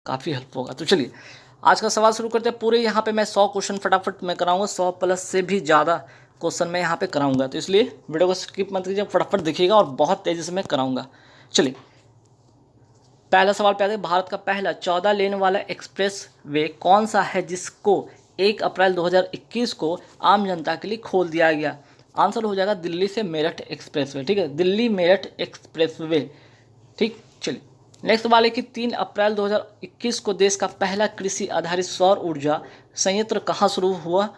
काफ़ी हेल्प होगा। तो चलिए आज का सवाल शुरू करते हैं। पूरे यहाँ पे मैं 100 क्वेश्चन फटाफट मैं कराऊंगा, 100 प्लस से भी ज़्यादा क्वेश्चन मैं यहाँ पे कराऊंगा, तो इसलिए वीडियो को स्किप मत कीजिए, फटाफट देखिएगा और बहुत तेज़ी से मैं कराऊंगा। चलिए पहला सवाल पे आते हैं। भारत का पहला 14 लेन वाला एक्सप्रेस वे कौन सा है जिसको 1 अप्रैल 2021 को आम जनता के लिए खोल दिया गया? आंसर हो जाएगा दिल्ली से मेरठ एक्सप्रेस वे। ठीक है, दिल्ली मेरठ एक्सप्रेस वे। ठीक, चलिए नेक्स्ट सवाल है कि 3 अप्रैल 2021 को देश का पहला कृषि आधारित सौर ऊर्जा संयंत्र कहाँ शुरू हुआ?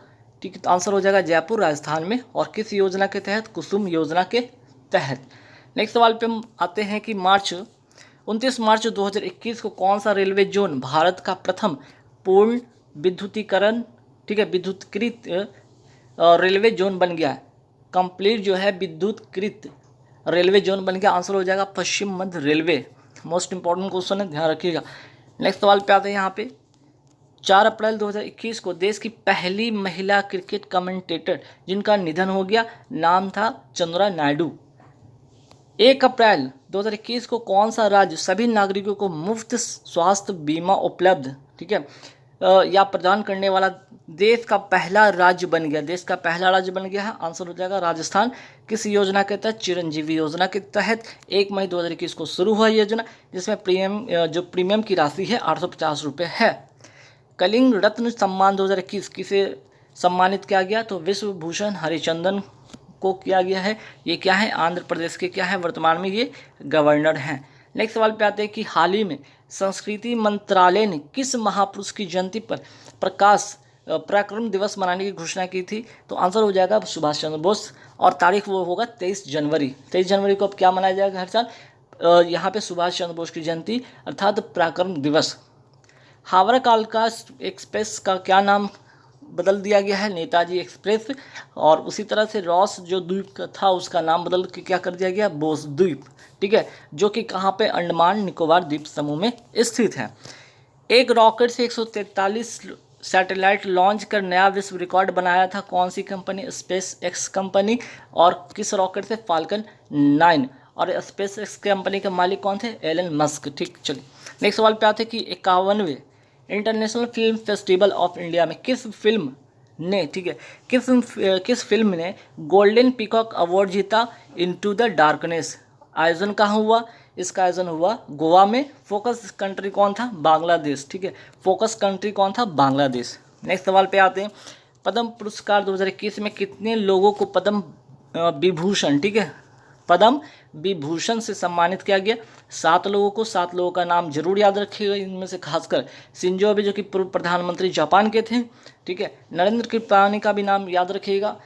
ठीक है, तो आंसर हो जाएगा जयपुर राजस्थान में, और किस योजना के तहत? कुसुम योजना के तहत। नेक्स्ट सवाल पे हम आते हैं कि 29 मार्च 2021 को कौन सा रेलवे जोन भारत का प्रथम पूर्ण विद्युतीकरण, ठीक है, विद्युतीकृत रेलवे जोन बन गया है? कंप्लीट जो है विद्युतीकृत रेलवे जोन बन गया। आंसर हो जाएगा पश्चिम मध्य रेलवे। मोस्ट इंपॉर्टेंट क्वेश्चन है, ध्यान रखिएगा। नेक्स्ट सवाल पे आते हैं यहाँ पे। 4 अप्रैल 2021 को देश की पहली महिला क्रिकेट कमेंटेटर जिनका निधन हो गया, नाम था चंद्रा नायडू। 1 अप्रैल 2021 को कौन सा राज्य सभी नागरिकों को मुफ्त स्वास्थ्य बीमा उपलब्ध, ठीक है, या प्रदान करने वाला देश का पहला राज्य बन गया? देश का पहला राज्य बन गया है। आंसर हो जाएगा राजस्थान। किस योजना के तहत? चिरंजीवी योजना के तहत 1 मई 2021 को शुरू हुआ योजना, जिसमें प्रीमियम की राशि है 850 रुपये है। कलिंग रत्न सम्मान 2021 किसे सम्मानित किया गया? तो विश्व भूषण हरिचंदन को किया गया है। ये क्या है? आंध्र प्रदेश के क्या है, वर्तमान में ये गवर्नर हैं। नेक्स्ट सवाल पे आते हैं कि हाल ही में संस्कृति मंत्रालय ने किस महापुरुष की जयंती पर पराक्रम दिवस मनाने की घोषणा की थी? तो आंसर हो जाएगा सुभाष चंद्र बोस, और तारीख वो होगा 23 जनवरी। 23 जनवरी को अब क्या मनाया जाएगा हर साल? यहाँ पे सुभाष चंद्र बोस की जयंती अर्थात पराक्रम दिवस। हावड़ा कालका एक्सप्रेस का क्या नाम बदल दिया गया है? नेताजी एक्सप्रेस। और उसी तरह से रॉस जो द्वीप था उसका नाम बदल के क्या कर दिया गया? बोस द्वीप। ठीक है, जो कि कहाँ पे? अंडमान निकोबार द्वीप समूह में स्थित है। एक रॉकेट से 143 सैटेलाइट लॉन्च कर नया विश्व रिकॉर्ड बनाया था कौन सी कंपनी? Space x company. और किस रॉकेट से? फाल्कन 9। और स्पेस एक्स कंपनी के मालिक कौन थे? Elon Musk. ठीक, चलिए नेक्स्ट सवाल पे आते हैं कि 51वें international film festival of India में किस फिल्म ने, ठीक है, किस फिल्म ने गोल्डन पीकॉक अवार्ड जीता? Into the darkness. आयोजन कहाँ हुआ? इसका आयोजन हुआ गोवा में। फोकस कंट्री कौन था? बांग्लादेश। ठीक है, फोकस कंट्री कौन था? बांग्लादेश। नेक्स्ट सवाल पे आते हैं। पद्म पुरस्कार 2021 में कितने लोगों को पद्म विभूषण, ठीक है, पद्म विभूषण से सम्मानित किया गया? 7 लोगों को। 7 लोगों का नाम जरूर याद रखिएगा, इनमें से खासकर शिंजो अबे जो कि पूर्व प्रधानमंत्री जापान के थे। ठीक है, नरेंद्र कृपलानी का भी नाम याद रखिएगा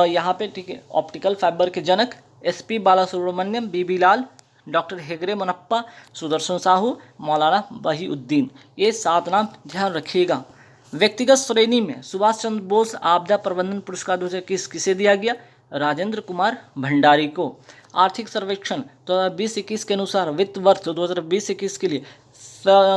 यहाँ पे। ठीक है, ऑप्टिकल फाइबर के जनक। SP बालासुब्रमण्यम, BB लाल, डॉक्टर हेगड़े मनप्पा, सुदर्शन साहू, मौलाना वहीउद्दीन। ये 7 नाम ध्यान रखिएगा। व्यक्तिगत श्रेणी में सुभाष चंद्र बोस आपदा प्रबंधन पुरस्कार 2021 किसे दिया गया? राजेंद्र कुमार भंडारी को। आर्थिक सर्वेक्षण 2020-21 के अनुसार वित्त वर्ष 2020-21 के लिए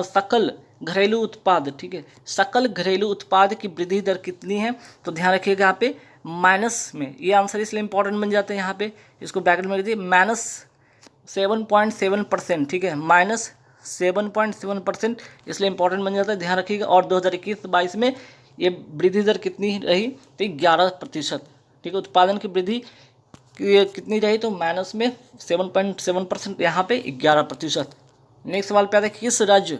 सकल घरेलू उत्पाद, ठीक है, सकल घरेलू उत्पाद की वृद्धि दर कितनी है? तो ध्यान रखिएगा यहाँ पे माइनस में, ये आंसर इसलिए इंपॉर्टेंट बन जाते हैं यहाँ पे, इसको ब्रैकेट में रखिए, -7.7%। ठीक है, -7.7% इसलिए इंपॉर्टेंट बन जाता है, ध्यान रखिएगा। और 2021-22 में ये वृद्धि दर कितनी रही? तो 11%। ठीक है, उत्पादन की वृद्धि कितनी रही? तो माइनस में 7.7%, यहाँ पे 11%। नेक्स्ट सवाल पे आता है किस राज्य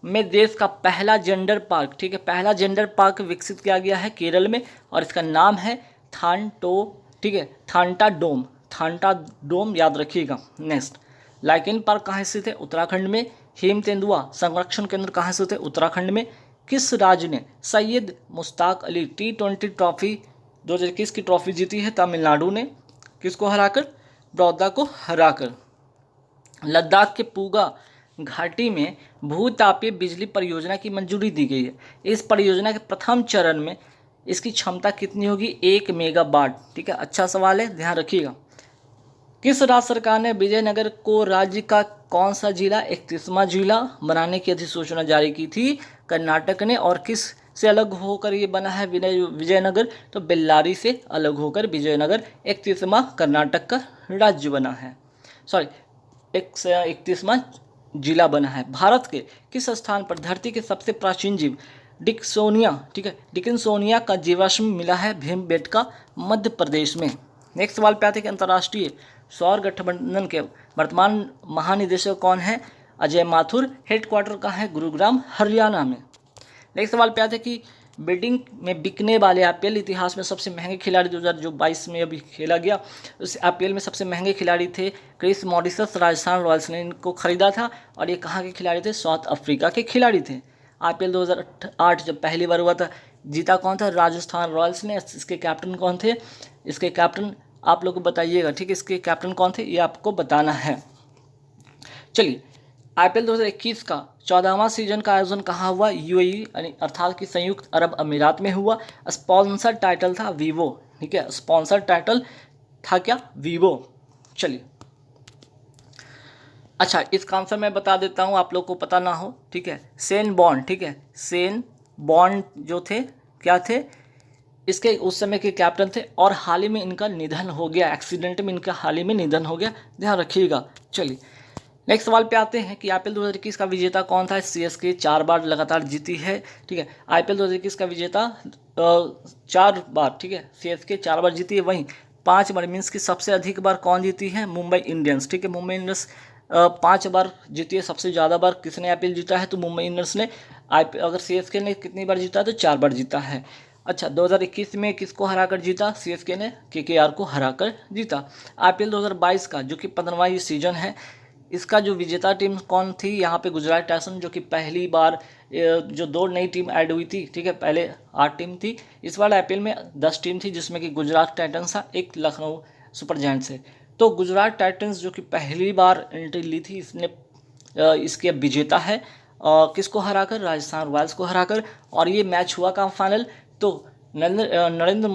में देश का पहला जेंडर पार्क, ठीक है, पहला जेंडर पार्क विकसित किया गया है? केरल में, और इसका नाम है ठीक है, थांटा डोम याद रखिएगा। नेक्स्ट, लाइकेन पार्क कहाँ स्थित है? उत्तराखंड में। हेम तेंदुआ संरक्षण केंद्र कहाँ स्थित है? उत्तराखंड में। किस राज्य ने सैयद मुश्ताक अली T20 ट्रॉफी 2021 की ट्रॉफी जीती है? तमिलनाडु ने। किसको हराकर? बड़ौदा को हराकर। लद्दाख के पूगा घाटी में भूतापीय बिजली परियोजना की मंजूरी दी गई है। इस परियोजना के प्रथम चरण में इसकी क्षमता कितनी होगी? 1 मेगावाट। ठीक है, अच्छा सवाल है, ध्यान रखिएगा। किस राज्य सरकार ने विजयनगर को राज्य का कौन सा जिला 31वां जिला बनाने की अधिसूचना जारी की थी? कर्नाटक ने। और किस से अलग होकर ये बना है विजयनगर? तो बेल्लारी से अलग होकर विजयनगर 31वां कर्नाटक का राज्य बना है। सॉरी, 31वां जिला बना है। भारत के किस स्थान पर धरती के सबसे प्राचीन जीव डिक्सोनिया, ठीक है, डिकिन्सोनिया का जीवाश्म मिला है? भीमबेटका, मध्य प्रदेश में। नेक्स्ट सवाल पे आते हैं कि अंतर्राष्ट्रीय सौर गठबंधन के वर्तमान महानिदेशक कौन है? अजय माथुर। हेडक्वार्टर कहाँ है? गुरुग्राम, हरियाणा में। नेक्स्ट सवाल पे आते हैं कि बिल्डिंग में बिकने वाले आईपीएल इतिहास में सबसे महंगे खिलाड़ी 2022 में अभी खेला गया, उस आईपीएल में सबसे महंगे खिलाड़ी थे क्रिस मॉरिस, राजस्थान रॉयल्स ने इनको खरीदा था। और ये कहाँ के खिलाड़ी थे? साउथ अफ्रीका के खिलाड़ी थे। आईपीएल 2008 जब पहली बार हुआ था, जीता कौन था? राजस्थान रॉयल्स ने। इसके कैप्टन कौन थे? इसके कैप्टन आप लोग को बताइएगा, ठीक है, इसके कैप्टन कौन थे ये आपको बताना है। चलिए, आईपीएल 2021 का 14वां सीजन का आयोजन कहाँ हुआ? यूएई यानी अर्थात कि संयुक्त अरब अमीरात में हुआ। स्पॉन्सर टाइटल था वीवो, ठीक है, स्पॉन्सर टाइटल था क्या? वीवो। चलिए, अच्छा, इसका आंसर मैं बता देता हूँ, आप लोग को पता ना हो, ठीक है। शेन बॉर्न, ठीक है, शेन बॉर्न जो थे क्या थे? इसके उस समय के कैप्टन थे और हाल ही में इनका निधन हो गया, एक्सीडेंट में इनका हाल ही में निधन हो गया, ध्यान रखिएगा। चलिए, नेक्स्ट सवाल पे आते हैं कि आईपीएल 2021 का विजेता कौन था? सीएसके 4 बार लगातार जीती है, ठीक है। आईपीएल 2021 का विजेता 4 बार, ठीक है, सीएसके 4 बार जीती है। वहीं 5 बार मीन्स की सबसे अधिक बार कौन जीती है? मुंबई इंडियंस, ठीक है, मुंबई इंडियंस 5 बार जीती है। सबसे ज़्यादा बार किसने आईपीएल जीता है? तो मुंबई इंडियंस ने। अगर सीएसके ने कितनी बार जीता है? तो 4 बार जीता है। अच्छा, 2021 में किसको हराकर जीता? सीएसके ने केकेआर को हराकर जीता। आईपीएल 2022 का जो कि 15वां ये सीजन है, इसका जो विजेता टीम कौन थी? यहाँ पे गुजरात टाइटंस, जो कि पहली बार जो 2 नई टीम ऐड हुई थी, ठीक है, पहले 8 टीम थी, इस बार आईपीएल में 10 टीम थी, जिसमें कि गुजरात टाइटंस था, एक लखनऊ सुपर जायंट्स है। तो गुजरात टाइटंस जो कि पहली बार एंट्री ली थी, इसने इसके विजेता है किसको हराकर? राजस्थान रॉयल्स को हराकर। और ये मैच हुआ कहाँ फाइनल? तो नरेंद्र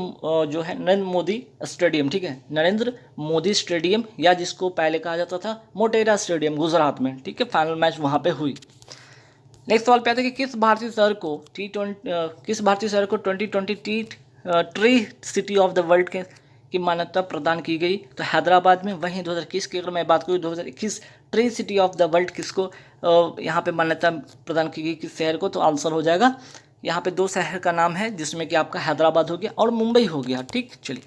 जो है नरेंद्र मोदी स्टेडियम, ठीक है, नरेंद्र मोदी स्टेडियम, या जिसको पहले कहा जाता था मोटेरा स्टेडियम, गुजरात में, ठीक है, फाइनल मैच वहाँ पे हुई। नेक्स्ट सवाल पे आता है कि किस भारतीय शहर को 2020 tree city of the world की मान्यता प्रदान की गई? तो हैदराबाद में। वहीं 2021 की अगर मैं बात करूँ, 2021 tree city of the world किसको यहाँ पे मान्यता प्रदान की गई, किस शहर को? तो आंसर हो जाएगा यहाँ पे 2 शहर का नाम है, जिसमें कि आपका हैदराबाद हो गया और मुंबई हो गया, ठीक। चलिए,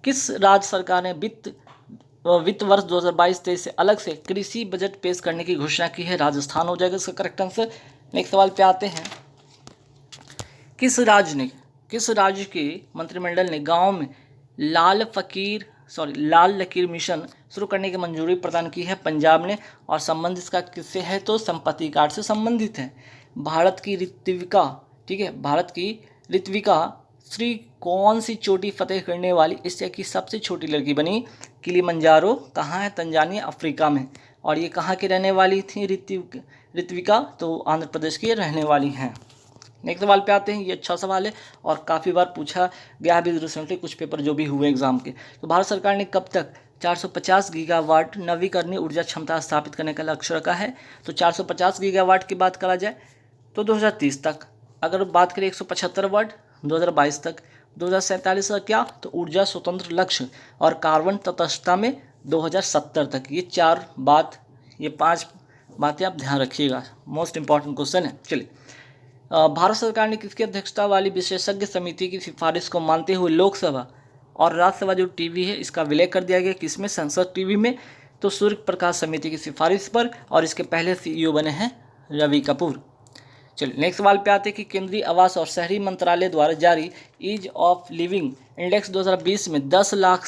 किस राज्य सरकार ने वित्त वर्ष 2022-23 से अलग से कृषि बजट पेश करने की घोषणा की है? राजस्थान हो जाएगा इसका करेक्ट आंसर। नेक्स्ट सवाल पे आते हैं, किस राज्य के मंत्रिमंडल ने गांव में लाल लकीर मिशन शुरू करने की मंजूरी प्रदान की है? पंजाब ने। और संबंध इसका किससे है? तो संपत्ति कार्ड से संबंधित है। भारत की ऋत्विका, ठीक है, भारत की ऋत्विका श्री कौन सी चोटी फतेह करने वाली एशिया की सबसे छोटी लड़की बनी? किलिमंजारो कहाँ है? तंजानिया, अफ्रीका में। और ये कहाँ की रहने वाली थी ऋत्विका? तो आंध्र प्रदेश की रहने वाली हैं। नेक्स्ट सवाल पे आते हैं, ये अच्छा सवाल है और काफ़ी बार पूछा गया है रिसेंटली कुछ पेपर जो भी हुए एग्जाम के। तो भारत सरकार ने कब तक 450 गीगावाट नवीकरणीय ऊर्जा क्षमता स्थापित करने का लक्ष्य रखा है? तो 450 गीगावाट की बात करा जाए तो 2030 तक। अगर बात करें 175 वाट 2022 तक। 2047 का क्या? तो ऊर्जा स्वतंत्र लक्ष्य और कार्बन तटस्थता में 2070 तक। ये 5 बातें आप ध्यान रखिएगा, मोस्ट इंपॉर्टेंट क्वेश्चन है। चलिए, भारत सरकार ने किसकी अध्यक्षता वाली विशेषज्ञ समिति की सिफारिश को मानते हुए लोकसभा और राज्यसभा जो टीवी है इसका विलय कर दिया गया? किसमें? संसद टीवी में। तो सूर्य प्रकाश समिति की सिफारिश पर, और इसके पहले सीईओ बने हैं रवि कपूर। चलिए, नेक्स्ट सवाल पे आते हैं कि केंद्रीय आवास और शहरी मंत्रालय द्वारा जारी ईज ऑफ लिविंग इंडेक्स 2020 में 10 लाख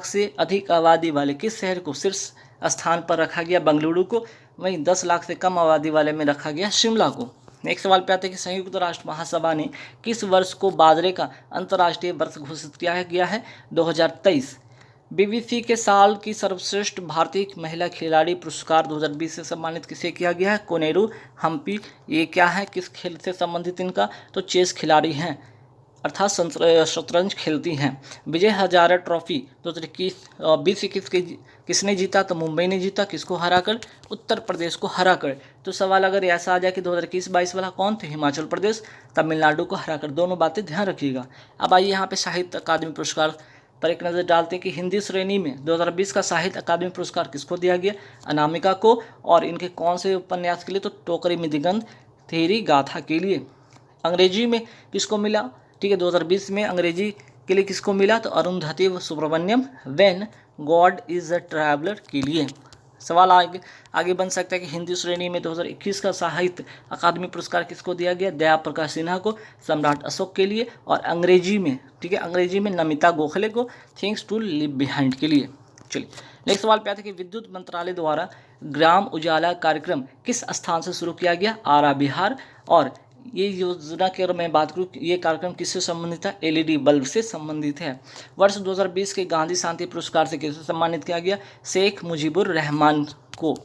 से अधिक आबादी वाले किस शहर को शीर्ष स्थान पर रखा गया? बेंगलुरु को। वहीं 10 लाख से कम आबादी वाले में रखा गया शिमला को। नेक्स्ट सवाल पे आते हैं कि संयुक्त राष्ट्र महासभा ने किस वर्ष को बाजरे का अंतर्राष्ट्रीय वर्ष घोषित किया गया है? 2023। बीबीसी के साल की सर्वश्रेष्ठ भारतीय महिला खिलाड़ी पुरस्कार 2020 से सम्मानित किसे किया गया है? कोनेरू हम्पी। ये क्या है, किस खेल से संबंधित इनका? तो चेस खिलाड़ी हैं, अर्थात शतरंज खेलती हैं। विजय हजारे ट्रॉफी 2021 किसने जीता? तो मुंबई ने जीता। किसको हराकर? उत्तर प्रदेश को हराकर। तो सवाल अगर ऐसा आ जाए कि 2021-22 वाला कौन थे? हिमाचल प्रदेश तमिलनाडु को हराकर। दोनों बातें ध्यान रखिएगा। अब आइए यहाँ पे साहित्य अकादमी पुरस्कार पर एक नज़र डालते हैं कि हिंदी श्रेणी में 2020 का साहित्य अकादमी पुरस्कार किसको दिया गया, अनामिका को, और इनके कौन से उपन्यास के लिए, तो टोकरी में दिगंत थेरी गाथा के लिए। अंग्रेजी में किसको मिला, ठीक है, 2020 में अंग्रेजी के लिए किसको मिला, तो Arundhathi Subramaniam When God Is a Traveller के लिए। सवाल आगे बन सकता है कि हिंदी श्रेणी में 2021 का साहित्य अकादमी पुरस्कार किसको दिया गया, दया प्रकाश सिन्हा को सम्राट अशोक के लिए, और अंग्रेजी में, ठीक है, अंग्रेजी में नमिता गोखले को थिंग्स टू लिव बिहाइंड के लिए। चलिए नेक्स्ट सवाल पे आते हैं कि विद्युत मंत्रालय द्वारा ग्राम उजाला कार्यक्रम किस स्थान से शुरू किया गया, आरा बिहार। और ये योजना की अगर मैं बात करूँ, ये कार्यक्रम किससे संबंधित है, एलईडी बल्ब से संबंधित है। वर्ष 2020 के गांधी शांति पुरस्कार से किसे सम्मानित किया गया, शेख मुजीबुर रहमान को।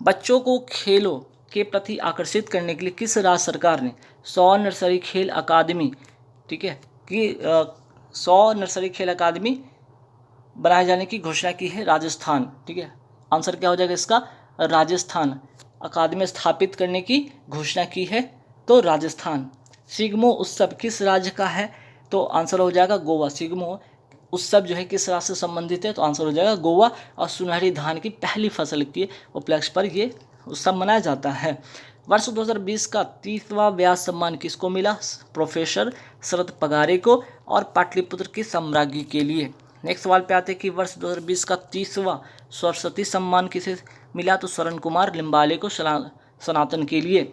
बच्चों को खेलों के प्रति आकर्षित करने के लिए किस राज्य सरकार ने 100 नर्सरी खेल अकादमी, ठीक है, कि 100 नर्सरी खेल अकादमी बनाए जाने की घोषणा की है, राजस्थान। ठीक है, आंसर क्या हो जाएगा इसका, राजस्थान। अकादमी स्थापित करने की घोषणा की है तो राजस्थान। सिग्मो उत्सव किस राज्य का है, तो आंसर हो जाएगा गोवा। सिग्मो उत्सव जो है किस राज्य से संबंधित है, तो आंसर हो जाएगा गोवा। और सुनहरी धान की पहली फसल के उपलक्ष्य पर ये उत्सव मनाया जाता है। वर्ष 2020 का 30वां व्यास सम्मान किसको मिला, प्रोफेसर शरद पगारे को और पाटलिपुत्र की सम्राज्ञी के लिए। नेक्स्ट सवाल पे आते हैं कि वर्ष 2020 का 30वां सरस्वती सम्मान किसे मिला, तो शरण कुमार लिम्बाले को सनातन के लिए।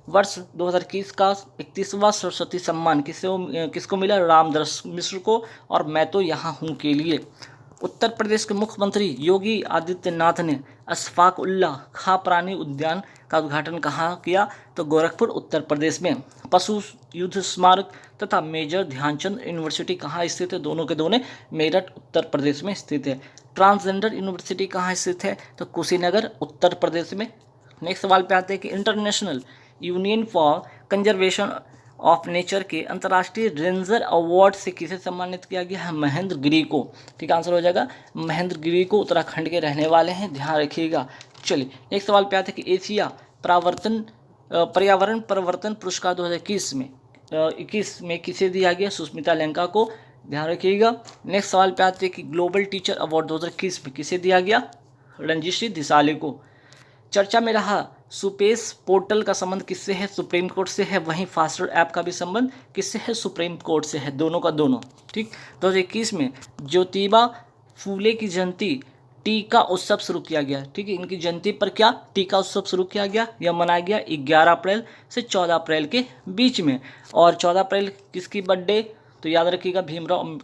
वर्ष 2021 का 31वां सरस्वती सम्मान किसको मिला, रामदर्श मिश्र को और मैं तो यहाँ हूँ के लिए। उत्तर प्रदेश के मुख्यमंत्री योगी आदित्यनाथ ने अशफाक उल्लाह खां प्राणी उद्यान का उद्घाटन कहाँ किया, तो गोरखपुर उत्तर प्रदेश में। पशु युद्ध स्मारक तथा मेजर ध्यानचंद यूनिवर्सिटी कहाँ स्थित है, दोनों के दोनों मेरठ उत्तर प्रदेश में स्थित है। ट्रांसजेंडर यूनिवर्सिटी कहाँ स्थित है, तो कुशीनगर उत्तर प्रदेश में। नेक्स्ट सवाल पे आते हैं कि international union for conservation of nature के अंतर्राष्ट्रीय रेंजर अवार्ड से किसे सम्मानित किया गया है, महेंद्र गिरी को। ठीक आंसर हो जाएगा महेंद्र गिरी को, उत्तराखंड के रहने वाले हैं, ध्यान रखिएगा। चलिए नेक्स्ट सवाल पे आते हैं कि एशिया पर्यावरण परिवर्तन पुरस्कार 2021 में किसे दिया गया, सुष्मिता लंका को, ध्यान रखिएगा। नेक्स्ट सवाल पे आते हैं कि ग्लोबल टीचर अवार्ड 2021 में किसे दिया गया, रणजीत दिसाले को। चर्चा में रहा सुपेश पोर्टल का संबंध किससे है, सुप्रीम कोर्ट से है। वहीं फास्टर ऐप का भी संबंध किससे है, सुप्रीम कोर्ट से है, दोनों का दोनों। ठीक, 2021 में ज्योतिबा फूले की जयंती टीका उत्सव शुरू किया गया। ठीक है, इनकी जयंती पर क्या टीका उत्सव शुरू किया गया, यह मनाया गया 11 अप्रैल से 14 अप्रैल के बीच में। और 14 अप्रैल किसकी बर्थडे, तो याद रखिएगा भीमराव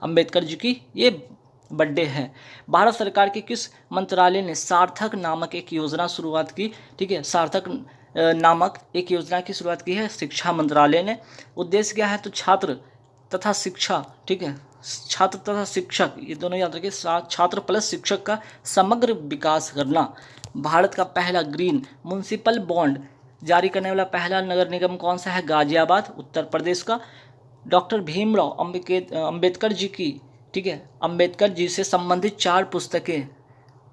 अंबेडकर जी की ये बर्थडे है। भारत सरकार के किस मंत्रालय ने सार्थक नामक एक योजना शुरुआत की, ठीक है, सार्थक नामक एक योजना की शुरुआत की है, शिक्षा मंत्रालय ने। उद्देश्य क्या है, तो छात्र तथा शिक्षा, ठीक है, छात्र तथा शिक्षक ये दोनों याद रखिए, छात्र प्लस शिक्षक का समग्र विकास करना। भारत का पहला ग्रीन म्युनिसिपल बॉन्ड जारी करने वाला पहला नगर निगम कौन सा है, गाजियाबाद उत्तर प्रदेश का। डॉक्टर भीमराव अंबेडकर जी की, ठीक है, अंबेडकर जी से संबंधित 4 पुस्तकें,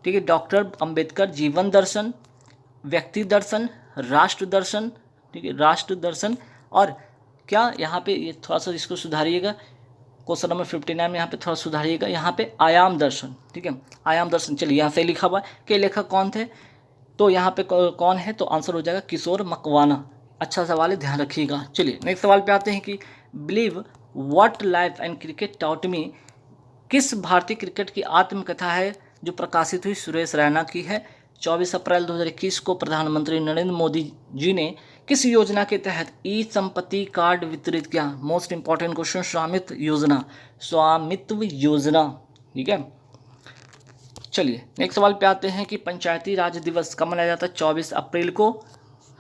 ठीक है, डॉक्टर अंबेडकर जीवन दर्शन, व्यक्ति दर्शन, राष्ट्र दर्शन, ठीक है, राष्ट्र दर्शन, और क्या यहाँ पे ये थोड़ा सा इसको सुधारिएगा, क्वेश्चन नंबर 59 में यहाँ पे थोड़ा सुधारिएगा, यहाँ पे आयाम दर्शन, ठीक है, आयाम दर्शन। चलिए यहाँ से लिखा हुआ है कि लेखक कौन थे, तो यहाँ पे कौन है, तो आंसर हो जाएगा किशोर मकवाना। अच्छा सवाल है, ध्यान रखिएगा। चलिए नेक्स्ट सवाल पे आते हैं कि believe what life and cricket taught me किस भारतीय क्रिकेट की आत्मकथा है जो प्रकाशित हुई, सुरेश रैना की है। 24 अप्रैल 2021 को प्रधानमंत्री नरेंद्र मोदी जी ने किस योजना के तहत ई संपत्ति कार्ड वितरित किया, मोस्ट इंपॉर्टेंट क्वेश्चन, स्वामित्व योजना, स्वामित्व योजना। ठीक है, चलिए नेक्स्ट सवाल पे आते हैं कि पंचायती राज दिवस कब मनाया जाता है, 24 अप्रैल को।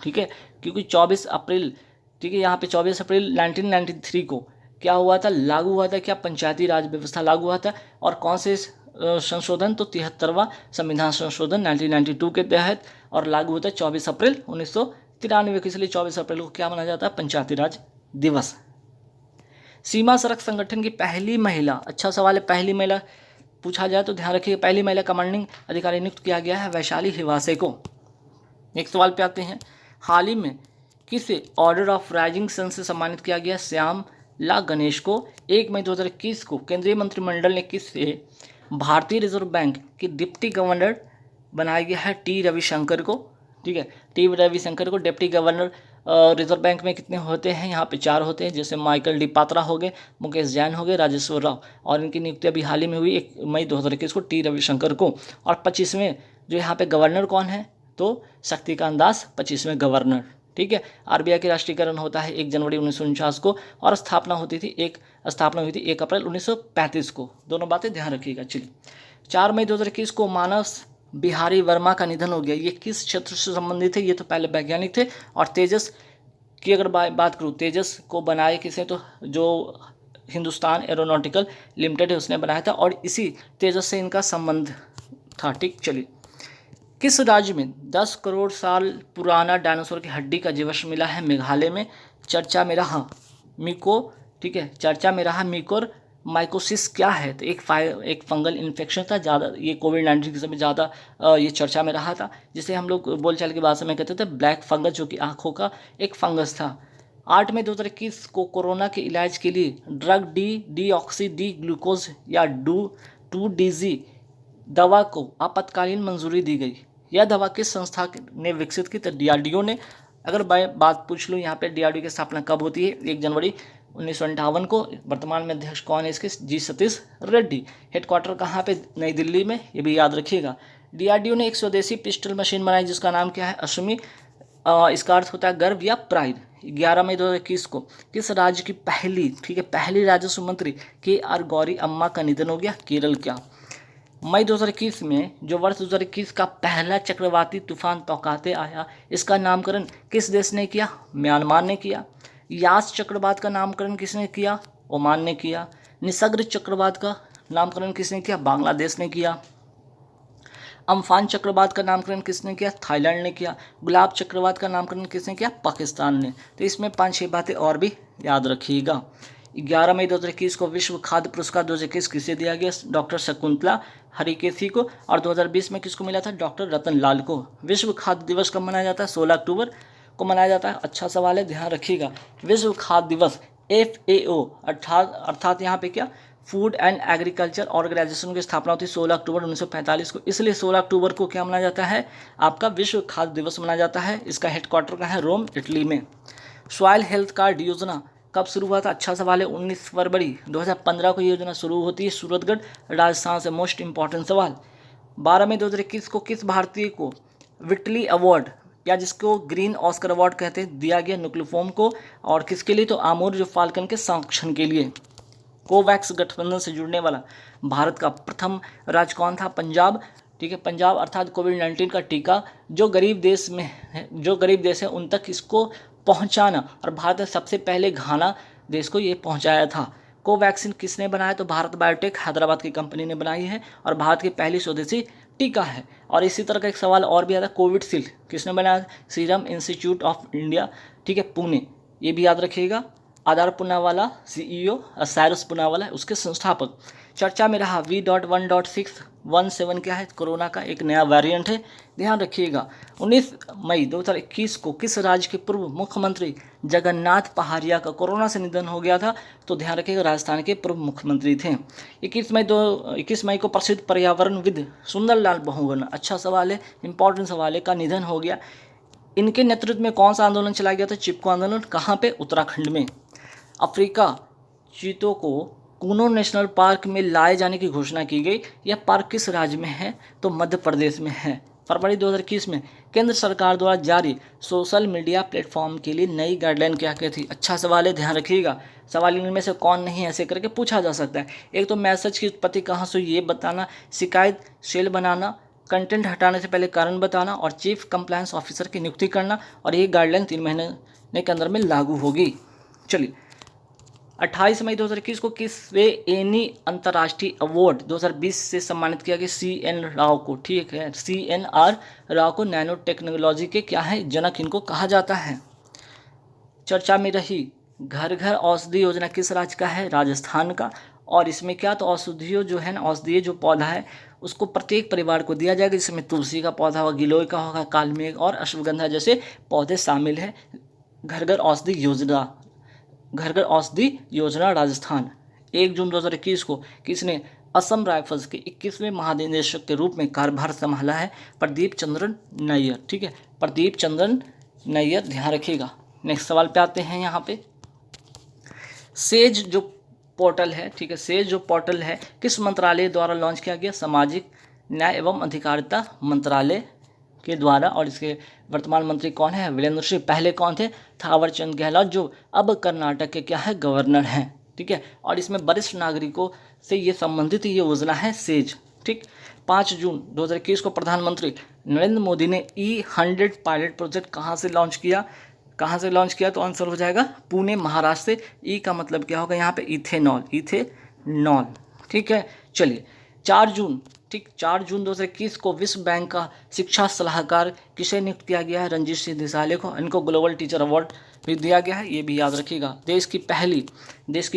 ठीक है, क्योंकि 24 अप्रैल, ठीक है, यहाँ पे 24 अप्रैल 1993 को क्या हुआ था, लागू हुआ था, क्या पंचायती राज व्यवस्था लागू हुआ था। और कौन से संशोधन, तो 73वां संविधान संशोधन 1992 के तहत, और लागू होता है 24 अप्रैल 1993 के। इसलिए 24 अप्रैल को क्या माना जाता है, पंचायती राज दिवस। सीमा सड़क संगठन की पहली महिला, अच्छा सवाल है, पहली महिला पूछा जाए तो ध्यान रखिए, पहली महिला कमांडिंग अधिकारी नियुक्त किया गया है वैशाली हिवासे को। नेक्स्ट सवाल पे आते हैं, हाल ही में किसे ऑर्डर ऑफ राइजिंग सन से सम्मानित किया गया, श्याम ला गणेश को 1 मई 2021 को केंद्रीय मंत्रिमंडल ने किससे भारतीय रिजर्व बैंक के डिप्टी गवर्नर बनाया गया है? टी रविशंकर को। ठीक है, टी रविशंकर को डिप्टी गवर्नर। रिजर्व बैंक में कितने होते हैं? यहाँ पे 4 होते हैं, जैसे माइकल डी पात्रा हो गए, मुकेश जैन हो गए, राजेश्वर राव, और इनकी नियुक्ति अभी हाल ही में हुई 1 मई 2021 को टी रविशंकर को। और 25वें जो यहाँ पे गवर्नर कौन है? तो शक्तिकांत दास 25वें गवर्नर। ठीक है, आरबीआई के राष्ट्रीयकरण होता है 1 जनवरी 1949 को, और स्थापना हुई थी 1 अप्रैल 1935 को। दोनों बातें ध्यान रखिएगा। चलिए, 4 मई 2021 को मानस बिहारी वर्मा का निधन हो गया। ये किस क्षेत्र से संबंधित है? ये तो पहले वैज्ञानिक थे। और तेजस की अगर बात करूँ, तेजस को बनाए किसने? तो जो हिंदुस्तान एरोनॉटिकल लिमिटेड है उसने बनाया था, और इसी तेजस से इनका संबंध था। ठीक, चलिए, किस राज्य में 10 करोड़ साल पुराना डायनासोर की हड्डी का जीवाश्म मिला है? मेघालय में। चर्चा में रहा मिको। ठीक है, चर्चा में रहा मिकोर माइकोसिस क्या है? तो एक फंगल इन्फेक्शन था, ज़्यादा ये कोविड-19 के समय ज़्यादा ये चर्चा में रहा था, जिसे हम लोग बोलचाल की भाषा में कहते थे ब्लैक फंगस, जो कि आँखों का एक फंगस था। 8 मई 2021 को कोरोना के इलाज के लिए ड्रग डीऑक्सी डी ग्लूकोज या 2-DG दवा को आपातकालीन मंजूरी दी गई। यह दवा किस संस्था ने विकसित की? तो डीआरडीओ ने। अगर बात पूछ लूँ यहाँ पे डीआरडीओ की स्थापना कब होती है? 1 जनवरी 1958 को। वर्तमान में अध्यक्ष कौन है इसके? जी सतीश रेड्डी। हेडक्वार्टर कहाँ पे? नई दिल्ली में, ये भी याद रखिएगा। डीआरडीओ ने एक स्वदेशी पिस्टल मशीन बनाई जिसका नाम क्या है? अश्मी। इसका अर्थ होता है गर्व या प्राइड। 11 मई 2021 को किस राज्य की पहली राजस्व मंत्री के.आर. गौरी अम्मा का निधन हो गया? केरल। क्या मई 2021 में जो वर्ष 2021 का पहला चक्रवाती तूफान तौकाते आया, इसका नामकरण किस देश ने किया? म्यांमार ने किया। यास चक्रवात का नामकरण किसने किया? ओमान ने किया। निसर्ग चक्रवात का नामकरण किसने किया? बांग्लादेश ने किया। अम्फान चक्रवात का नामकरण किसने किया? थाईलैंड ने किया। गुलाब चक्रवात का नामकरण किसने किया? पाकिस्तान ने। तो इसमें 5-6 बातें और भी याद रखिएगा। 11 मई 2021 को विश्व खाद्य पुरस्कार 2021 किसे दिया गया? डॉक्टर शकुंतला हरिकेसी को। और 2020 में किसको मिला था? डॉक्टर रतन लाल को। विश्व खाद्य दिवस कब मनाया जाता है? 16 अक्टूबर को मनाया जाता है। अच्छा सवाल है, ध्यान रखिएगा। विश्व खाद्य दिवस FAO अर्थात यहाँ पे क्या, फूड एंड एग्रीकल्चर ऑर्गेनाइजेशन की स्थापना होती है 16 अक्टूबर 1945 को। इसलिए 16 अक्टूबर को क्या मनाया जाता है? आपका विश्व खाद्य दिवस मनाया जाता है। इसका हेडक्वार्टर कहाँ है? रोम, इटली में। सॉइल हेल्थ कार्ड योजना कब शुरू हुआ था? अच्छा सवाल है। 19 फरवरी 2015 को ये योजना शुरू होती है सूरतगढ़, राजस्थान से। मोस्ट इंपॉर्टेंट सवाल। 12 मई 2021 को किस भारतीय को विटली अवार्ड, या जिसको ग्रीन ऑस्कर अवार्ड कहते हैं, दिया गया? नुक्लफोम को। और किसके लिए? तो आमूर जो फाल्कन के संरक्षण के लिए। कोवैक्स गठबंधन से जुड़ने वाला भारत का प्रथम राज्य कौन था? पंजाब। ठीक है, पंजाब अर्थात कोविड-19 का टीका जो गरीब देश है उन तक इसको पहुंचाना, और भारत ने सबसे पहले घाना देश को ये पहुंचाया था। कोवैक्सीन किसने बनाया? तो भारत बायोटेक हैदराबाद की कंपनी ने बनाई है, और भारत की पहली स्वदेशी टीका है। और इसी तरह का एक सवाल और भी आता है, कोविडशील्ड किसने बनाया? सीरम इंस्टीट्यूट ऑफ इंडिया, ठीक है, पुणे। ये भी याद रखिएगा। आधार पूनावाला CEO, साइरस पूनावाला उसके संस्थापक। चर्चा में रहा V.1.617 क्या है? कोरोना का एक नया वेरिएंट है, ध्यान रखिएगा। 19 मई 2021 को किस राज्य के पूर्व मुख्यमंत्री जगन्नाथ पहाड़िया का कोरोना से निधन हो गया था? तो ध्यान रखिएगा, राजस्थान के पूर्व मुख्यमंत्री थे। 21 मई को प्रसिद्ध पर्यावरणविद सुंदरलाल बहुगुणा, अच्छा सवाल है, इंपॉर्टेंट सवाल है, का निधन हो गया। इनके नेतृत्व में कौन सा आंदोलन चलाया गया था? चिपको आंदोलन। कहाँ पे? उत्तराखंड में। अफ्रीका चीतों को कूनो नेशनल पार्क में लाए जाने की घोषणा की गई। यह पार्क किस राज्य में है? तो मध्य प्रदेश में है। फरवरी 2021 में केंद्र सरकार द्वारा जारी सोशल मीडिया प्लेटफॉर्म के लिए नई गाइडलाइन क्या कहती है? अच्छा सवाल है, ध्यान रखिएगा। सवाल इनमें से कौन नहीं, ऐसे करके पूछा जा सकता है। एक तो मैसेज की उत्पत्ति कहाँ से, ये बताना, शिकायत सेल बनाना, कंटेंट हटाने से पहले कारण बताना, और चीफ कंप्लायंस ऑफिसर की नियुक्ति करना। और ये गाइडलाइन 3 महीने के अंदर में लागू होगी। चलिए, 28 मई 2021 को किससे एनी अंतर्राष्ट्रीय अवार्ड 2020 से सम्मानित किया गया? CN राव को। ठीक है, CNR राव को। नैनो टेक्नोलॉजी के क्या है? जनक इनको कहा जाता है। चर्चा में रही घर घर औषधि योजना किस राज्य का है? राजस्थान का। और इसमें क्या, तो औषधियों जो है ना, औषधीय जो पौधा है उसको प्रत्येक परिवार को दिया जाएगा, जिसमें तुलसी का पौधा होगा, गिलोय का होगा, कालमेघ और अश्वगंधा जैसे पौधे शामिल हैं घर घर औषधि योजना घर घर औषधि योजना राजस्थान। 1 जून 2021 को किसने असम राइफल्स के 21वें महानिदेशक के रूप में कार्यभार संभाला है? प्रदीप चंद्रन नैयर। ठीक है, प्रदीप चंद्रन नैयर, ध्यान रखिएगा। नेक्स्ट सवाल पे आते हैं। यहाँ पे सेज जो पोर्टल है, ठीक है, सेज जो पोर्टल है किस मंत्रालय द्वारा लॉन्च किया गया? सामाजिक न्याय एवं अधिकारिता मंत्रालय के द्वारा। और इसके वर्तमान मंत्री कौन है? वीरेंद्र सिंह। पहले कौन थे? थावरचंद गहलोत, जो अब कर्नाटक के क्या है? गवर्नर हैं। ठीक है, और इसमें वरिष्ठ नागरिकों से ये संबंधित ये योजना है सेज। ठीक, 5 जून 2021 को प्रधानमंत्री नरेंद्र मोदी ने E100 पायलट प्रोजेक्ट कहाँ से लॉन्च किया? कहाँ से लॉन्च किया? तो आंसर हो जाएगा पुणे महाराष्ट्र से। ई का मतलब क्या होगा यहाँ पे? Ethanol, ethanol. ठीक है, चलिए 4 जून, ठीक, 4 जून 2021 को विश्व बैंक का शिक्षा सलाहकार किसे नियुक्त किया गया है? रंजीत सिंह देसाई को। इनको ग्लोबल टीचर अवार्ड भी दिया गया है, ये भी याद रखिएगा। देश की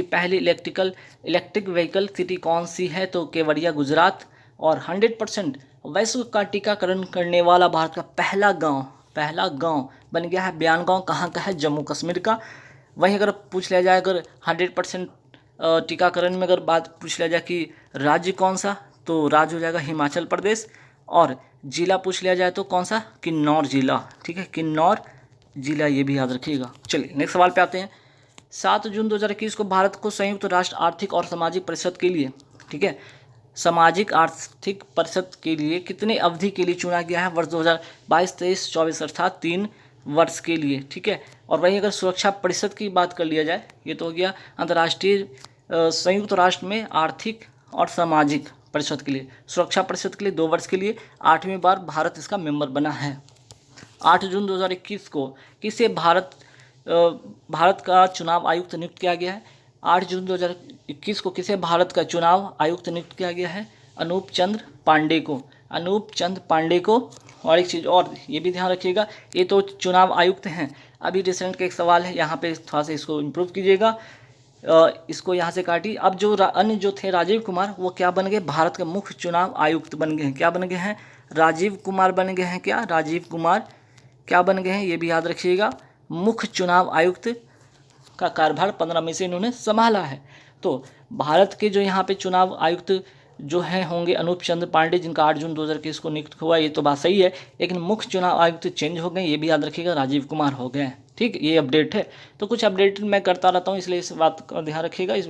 पहली इलेक्ट्रिक व्हीकल सिटी कौन सी है? तो केवड़िया, गुजरात। और 100% वैश्व का टीकाकरण करने वाला भारत का पहला गांव बन गया है बयान गांव। कहाँ का है? जम्मू कश्मीर का। वहीं अगर पूछ लिया जाए, अगर 100% टीकाकरण में अगर बात पूछ लिया जाए कि राज्य कौन सा, तो राज्य हो जाएगा हिमाचल प्रदेश। और जिला पूछ लिया जाए तो कौन सा? किन्नौर जिला। ठीक है, किन्नौर जिला, ये भी याद रखिएगा। चलिए नेक्स्ट सवाल पे आते हैं। 7 जून 2021 को भारत को संयुक्त राष्ट्र आर्थिक और सामाजिक परिषद के लिए, ठीक है, सामाजिक आर्थिक परिषद के लिए कितने अवधि के लिए चुना गया है? वर्ष 2022, 23, 24, अर्थात 3 वर्ष के लिए। ठीक है, और वहीं अगर सुरक्षा परिषद की बात कर लिया जाए, ये तो हो गया अंतर्राष्ट्रीय संयुक्त राष्ट्र में आर्थिक और सामाजिक परिषद के लिए। सुरक्षा परिषद के लिए 2 वर्ष के लिए, 8वीं बार भारत इसका मेंबर बना है। 8 जून 2021 को किसे भारत का चुनाव आयुक्त नियुक्त किया गया है? 8 जून 2021 को किसे भारत का चुनाव आयुक्त नियुक्त किया गया है? अनूप चंद्र पांडे को। अनूप चंद्र पांडे को। और एक चीज़ और ये भी ध्यान रखिएगा, ये तो चुनाव आयुक्त हैं। अभी रिसेंट का एक सवाल है, यहाँ पे थोड़ा सा इसको इम्प्रूव कीजिएगा, इसको यहाँ से काटिए। अब जो अन्य जो थे राजीव कुमार, वो क्या बन गए? भारत के मुख्य चुनाव आयुक्त बन गए हैं। क्या बन गए हैं? राजीव कुमार बन गए हैं। क्या? राजीव कुमार क्या बन गए हैं? ये भी याद रखिएगा। मुख्य चुनाव आयुक्त का कार्यभार 15 मई से इन्होंने संभाला है। तो भारत के जो यहाँ पे चुनाव आयुक्त जो हैं होंगे अनूप चंद्र पांडे, जिनका 8 जून 2021 को नियुक्त हुआ, ये तो बात सही है। लेकिन मुख्य चुनाव आयुक्त चेंज हो गए, ये भी याद रखिएगा, राजीव कुमार हो गए हैं। ठीक, ये अपडेट है। तो कुछ अपडेट मैं करता रहता हूँ, इसलिए इस बात का ध्यान रखिएगा। इस